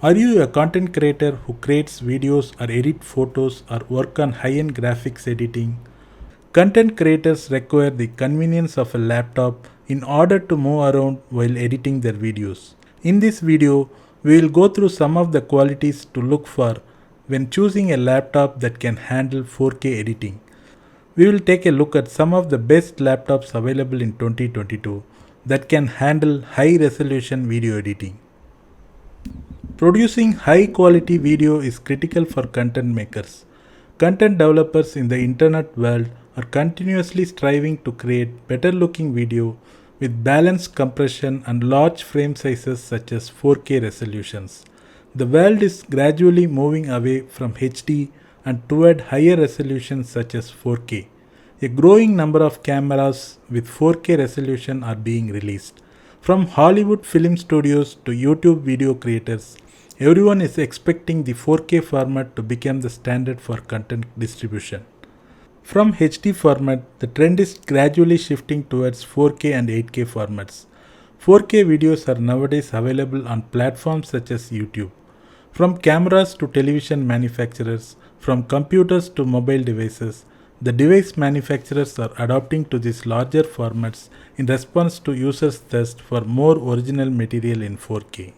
Are you a content creator who creates videos or edit photos or work on high-end graphics editing? Content creators require the convenience of a laptop in order to move around while editing their videos. In this video, we will go through some of the qualities to look for when choosing a laptop that can handle 4K editing. We will take a look at some of the best laptops available in 2022 that can handle high resolution video editing. Producing high quality video is critical for content makers. Content developers in the internet world are continuously striving to create better looking video with balanced compression and large frame sizes such as 4K resolutions. The world is gradually moving away from HD and toward higher resolutions such as 4K. A growing number of cameras with 4K resolution are being released. From Hollywood film studios to YouTube video creators, everyone is expecting the 4K format to become the standard for content distribution. From HD format, the trend is gradually shifting towards 4K and 8K formats. 4K videos are nowadays available on platforms such as YouTube. From cameras to television manufacturers, from computers to mobile devices, the device manufacturers are adopting to these larger formats in response to users' thirst for more original material in 4K.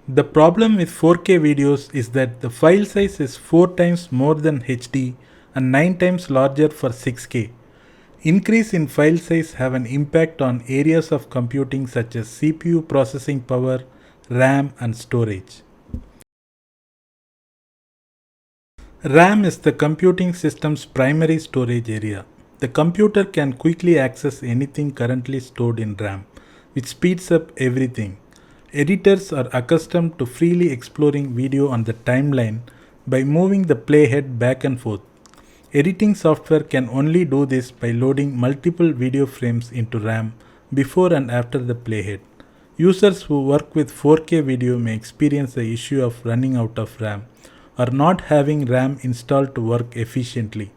The problem with 4K videos is that the file size is 4 times more than HD and 9 times larger for 6K. Increase in file size have an impact on areas of computing such as CPU processing power, RAM and storage. RAM is the computing system's primary storage area. The computer can quickly access anything currently stored in RAM, which speeds up everything. Editors are accustomed to freely exploring video on the timeline by moving the playhead back and forth. Editing software can only do this by loading multiple video frames into RAM before and after the playhead. Users who work with 4K video may experience the issue of running out of RAM or not having RAM installed to work efficiently.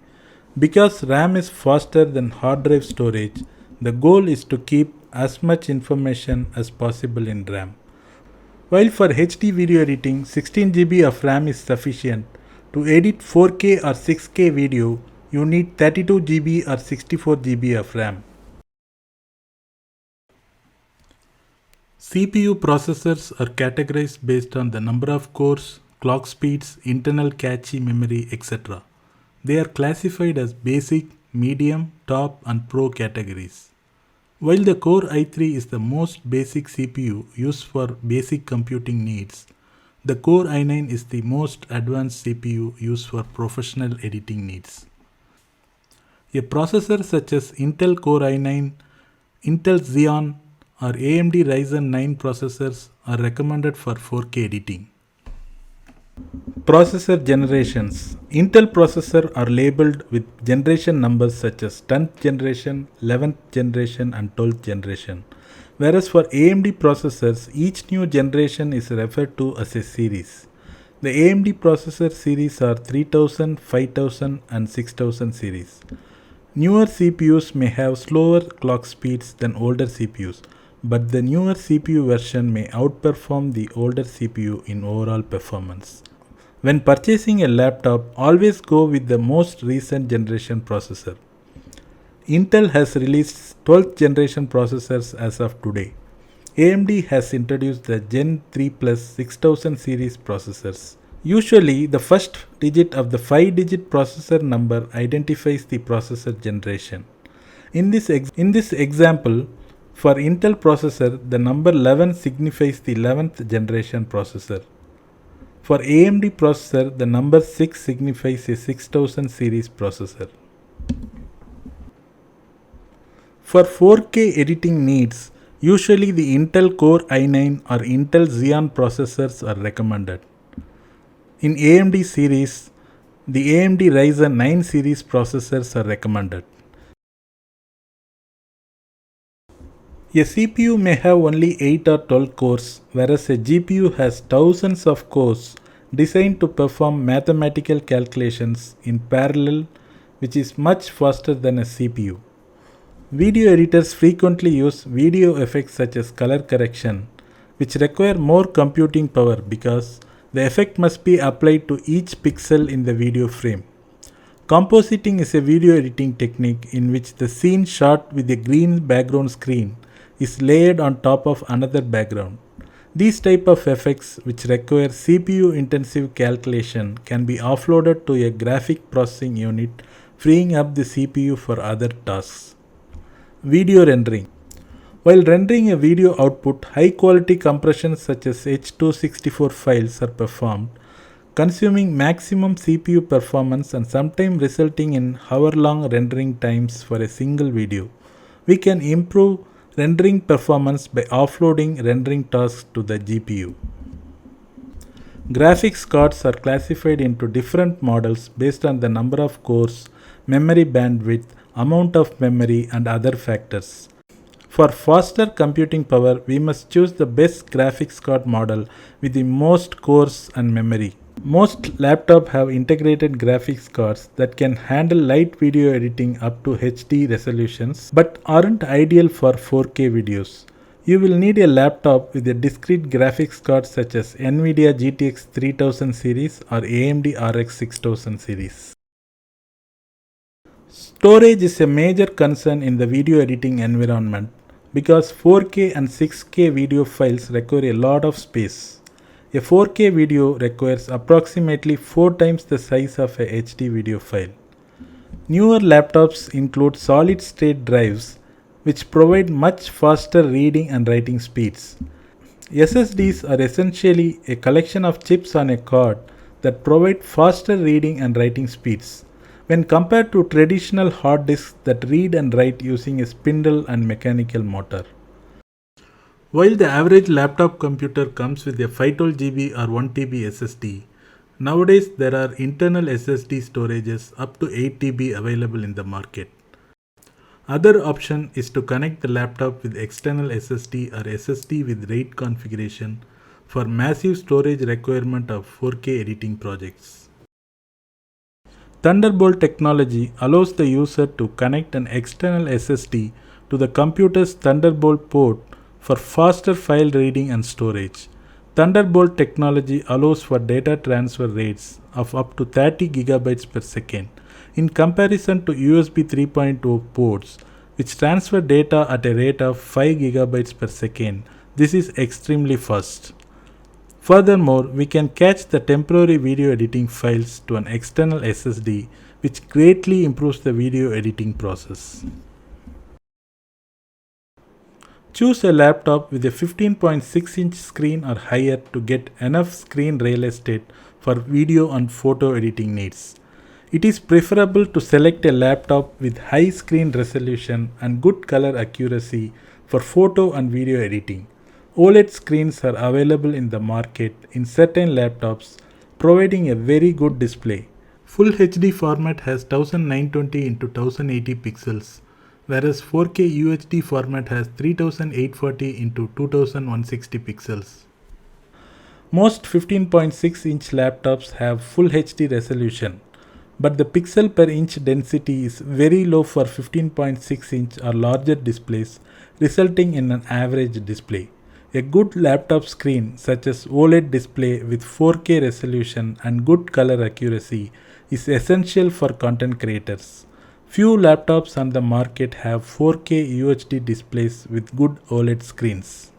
Because RAM is faster than hard drive storage, the goal is to keep as much information as possible in RAM. While for HD video editing, 16 GB of RAM is sufficient. To edit 4K or 6K video, you need 32 GB or 64 GB of RAM. CPU processors are categorized based on the number of cores, clock speeds, internal cache memory, etc. They are classified as basic, medium, top and pro categories. While the Core i3 is the most basic CPU used for basic computing needs, the Core i9 is the most advanced CPU used for professional editing needs. A processor such as Intel Core i9, Intel Xeon or AMD Ryzen 9 processors are recommended for 4K editing. Processor generations. Intel processors are labeled with generation numbers such as 10th generation, 11th generation and 12th generation. Whereas for AMD processors, each new generation is referred to as a series. The AMD processor series are 3000, 5000 and 6000 series. Newer CPUs may have slower clock speeds than older CPUs, but the newer CPU version may outperform the older CPU in overall performance. When purchasing a laptop, always go with the most recent generation processor. Intel has released 12th generation processors as of today. AMD has introduced the Gen 3 Plus 6000 series processors. Usually, the first digit of the 5-digit processor number identifies the processor generation. In this example, for Intel processor, the number 11 signifies the 11th generation processor. For AMD processor, the number 6 signifies a 6000 series processor. For 4K editing needs, usually the Intel Core i9 or Intel Xeon processors are recommended. In AMD series, the AMD Ryzen 9 series processors are recommended. A CPU may have only 8 or 12 cores, whereas a GPU has thousands of cores designed to perform mathematical calculations in parallel, which is much faster than a CPU. Video editors frequently use video effects such as color correction which require more computing power because the effect must be applied to each pixel in the video frame. Compositing is a video editing technique in which the scene shot with a green background screen is layered on top of another background. These type of effects, which require CPU intensive calculation, can be offloaded to a graphic processing unit, freeing up the CPU for other tasks. Video rendering. While rendering a video output, high quality compressions such as H264 files are performed, consuming maximum CPU performance and sometimes resulting in hour-long rendering times for a single video. We can improve rendering performance by offloading rendering tasks to the GPU. Graphics cards are classified into different models based on the number of cores, memory bandwidth, amount of memory, and other factors. For faster computing power, we must choose the best graphics card model with the most cores and memory. Most laptops have integrated graphics cards that can handle light video editing up to HD resolutions but aren't ideal for 4K videos. You will need a laptop with a discrete graphics card such as NVIDIA GTX 3000 series or AMD RX 6000 series. Storage is a major concern in the video editing environment because 4K and 6K video files require a lot of space. A 4K video requires approximately 4 times the size of a HD video file. Newer laptops include solid state drives which provide much faster reading and writing speeds. SSDs are essentially a collection of chips on a card that provide faster reading and writing speeds when compared to traditional hard disks that read and write using a spindle and mechanical motor. While the average laptop computer comes with a 512GB or 1TB SSD, nowadays there are internal SSD storages up to 8TB available in the market. Other option is to connect the laptop with external SSD or SSD with RAID configuration for massive storage requirement of 4K editing projects. Thunderbolt technology allows the user to connect an external SSD to the computer's Thunderbolt port for faster file reading and storage. Thunderbolt technology allows for data transfer rates of up to 30 GB per second in comparison to USB 3.0 ports which transfer data at a rate of 5 GB per second. This is extremely fast. Furthermore, we can cache the temporary video editing files to an external SSD which greatly improves the video editing process. Choose a laptop with a 15.6-inch screen or higher to get enough screen real estate for video and photo editing needs. It is preferable to select a laptop with high screen resolution and good color accuracy for photo and video editing. OLED screens are available in the market in certain laptops, providing a very good display. Full HD format has 1920 x 1080 pixels, whereas 4K UHD format has 3840 x 2160 pixels. Most 15.6-inch laptops have Full HD resolution, but the pixel per inch density is very low for 15.6-inch or larger displays, resulting in an average display. A good laptop screen such as OLED display with 4K resolution and good color accuracy is essential for content creators. Few laptops on the market have 4K UHD displays with good OLED screens.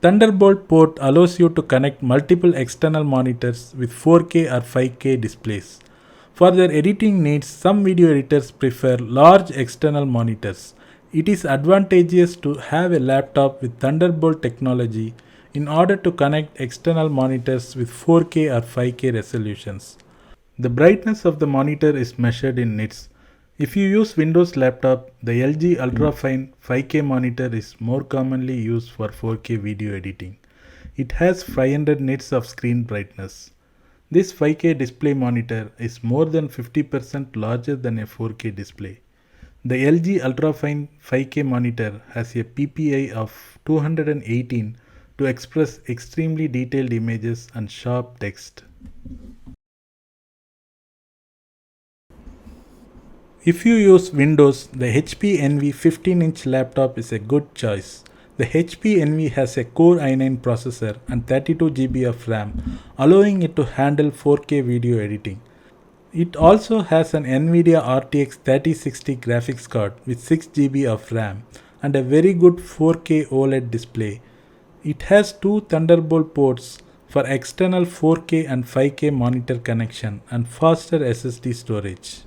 Thunderbolt port allows you to connect multiple external monitors with 4K or 5K displays. For their editing needs, some video editors prefer large external monitors. It is advantageous to have a laptop with Thunderbolt technology in order to connect external monitors with 4K or 5K resolutions. The brightness of the monitor is measured in nits. If you use Windows laptop, the LG Ultrafine 5K monitor is more commonly used for 4K video editing. It has 500 nits of screen brightness. This 5K display monitor is more than 50% larger than a 4K display. The LG Ultrafine 5K monitor has a PPI of 218 to express extremely detailed images and sharp text. If you use Windows, the HP Envy 15-inch laptop is a good choice. The HP Envy has a Core i9 processor and 32 GB of RAM, allowing it to handle 4K video editing. It also has an NVIDIA RTX 3060 graphics card with 6 GB of RAM and a very good 4K OLED display. It has two Thunderbolt ports for external 4K and 5K monitor connection and faster SSD storage.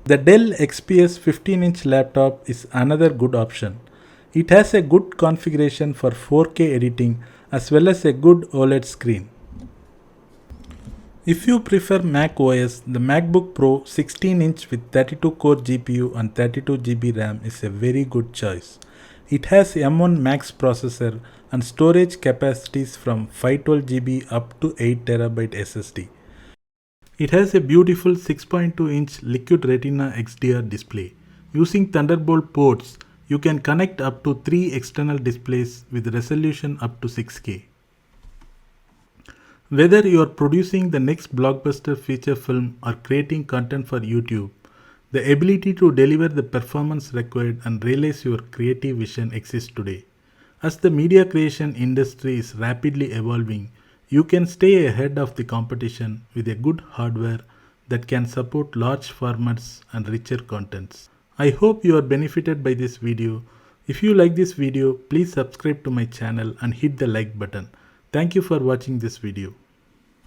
The Dell XPS 15-inch laptop is another good option. It has a good configuration for 4K editing as well as a good OLED screen. If you prefer Mac OS, the MacBook Pro 16-inch with 32-core GPU and 32 GB RAM is a very good choice. It has M1 Max processor and storage capacities from 512 GB up to 8 TB SSD. It has a beautiful 6.2-inch Liquid Retina XDR display. Using Thunderbolt ports, you can connect up to 3 external displays with resolution up to 6K. Whether you are producing the next blockbuster feature film or creating content for YouTube, the ability to deliver the performance required and realize your creative vision exists today. As the media creation industry is rapidly evolving, you can stay ahead of the competition with a good hardware that can support large formats and richer contents. I hope you are benefited by this video. If you like this video, please subscribe to my channel and hit the like button. Thank you for watching this video.